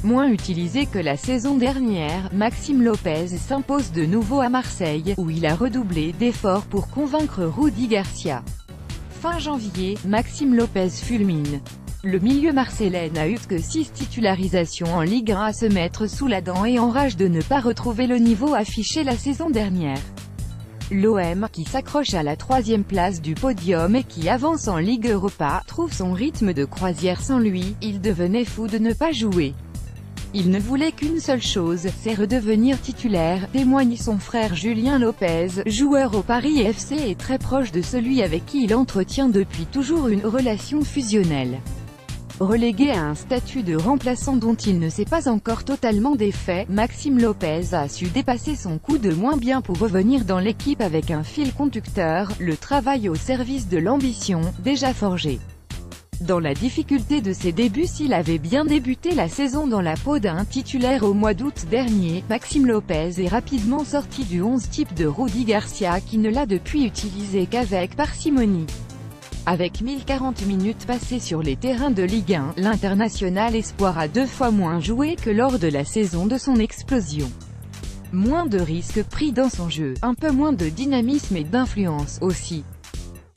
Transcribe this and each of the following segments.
Moins utilisé que la saison dernière, Maxime Lopez s'impose de nouveau à Marseille, où il a redoublé d'efforts pour convaincre Rudy Garcia. Fin janvier, Maxime Lopez fulmine. Le milieu marseillais n'a eu que 6 titularisations en Ligue 1 à se mettre sous la dent et enrage de ne pas retrouver le niveau affiché la saison dernière. L'OM, qui s'accroche à la 3e place du podium et qui avance en Ligue Europa, trouve son rythme de croisière sans lui. Il devenait fou de ne pas jouer. Il ne voulait qu'une seule chose, c'est redevenir titulaire, témoigne son frère Julien Lopez, joueur au Paris FC et très proche de celui avec qui il entretient depuis toujours une relation fusionnelle. Relégué à un statut de remplaçant dont il ne s'est pas encore totalement défait, Maxime Lopez a su dépasser son coup de moins bien pour revenir dans l'équipe avec un fil conducteur, le travail au service de l'ambition, déjà forgé. Dans la difficulté de ses débuts, s'il avait bien débuté la saison dans la peau d'un titulaire au mois d'août dernier, Maxime Lopez est rapidement sorti du 11 type de Rudy Garcia qui ne l'a depuis utilisé qu'avec parcimonie. Avec 1040 minutes passées sur les terrains de Ligue 1, l'international espoir a 2 fois moins joué que lors de la saison de son explosion. Moins de risques pris dans son jeu, un peu moins de dynamisme et d'influence aussi.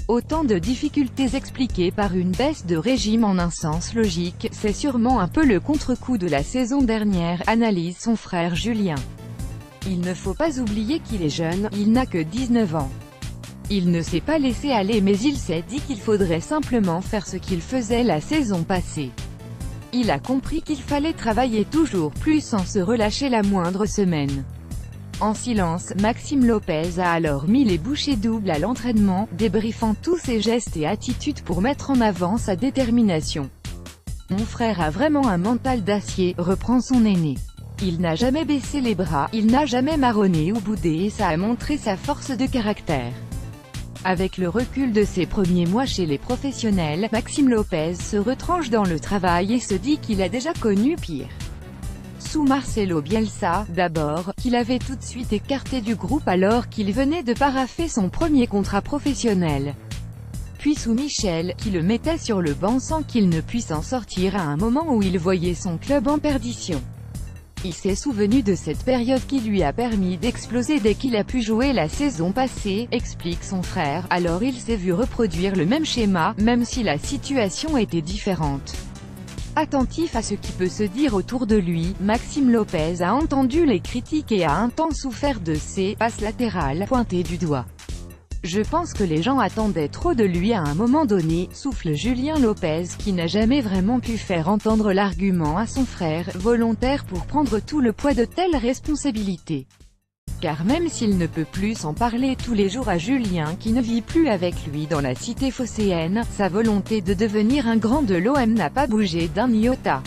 Autant de difficultés expliquées par une baisse de régime en un sens logique, c'est sûrement un peu le contre-coup de la saison dernière, analyse son frère Julien. Il ne faut pas oublier qu'il est jeune, il n'a que 19 ans. Il ne s'est pas laissé aller mais il s'est dit qu'il faudrait simplement faire ce qu'il faisait la saison passée. Il a compris qu'il fallait travailler toujours plus sans se relâcher la moindre semaine. En silence, Maxime Lopez a alors mis les bouchées doubles à l'entraînement, débriefant tous ses gestes et attitudes pour mettre en avant sa détermination. « Mon frère a vraiment un mental d'acier », reprend son aîné. Il n'a jamais baissé les bras, il n'a jamais marronné ou boudé et ça a montré sa force de caractère. Avec le recul de ses premiers mois chez les professionnels, Maxime Lopez se retranche dans le travail et se dit qu'il a déjà connu pire. Sous Marcelo Bielsa, d'abord, qu'il avait tout de suite écarté du groupe alors qu'il venait de paraffer son premier contrat professionnel. Puis sous Michel, qui le mettait sur le banc sans qu'il ne puisse en sortir à un moment où il voyait son club en perdition. Il s'est souvenu de cette période qui lui a permis d'exploser dès qu'il a pu jouer la saison passée, explique son frère, alors il s'est vu reproduire le même schéma, même si la situation était différente. Attentif à ce qui peut se dire autour de lui, Maxime Lopez a entendu les critiques et a un temps souffert de ses passes latérales pointées du doigt. Je pense que les gens attendaient trop de lui à un moment donné, souffle Julien Lopez qui n'a jamais vraiment pu faire entendre l'argument à son frère, volontaire pour prendre tout le poids de telles responsabilités. Car même s'il ne peut plus s'en parler tous les jours à Julien qui ne vit plus avec lui dans la cité phocéenne, sa volonté de devenir un grand de l'OM n'a pas bougé d'un iota.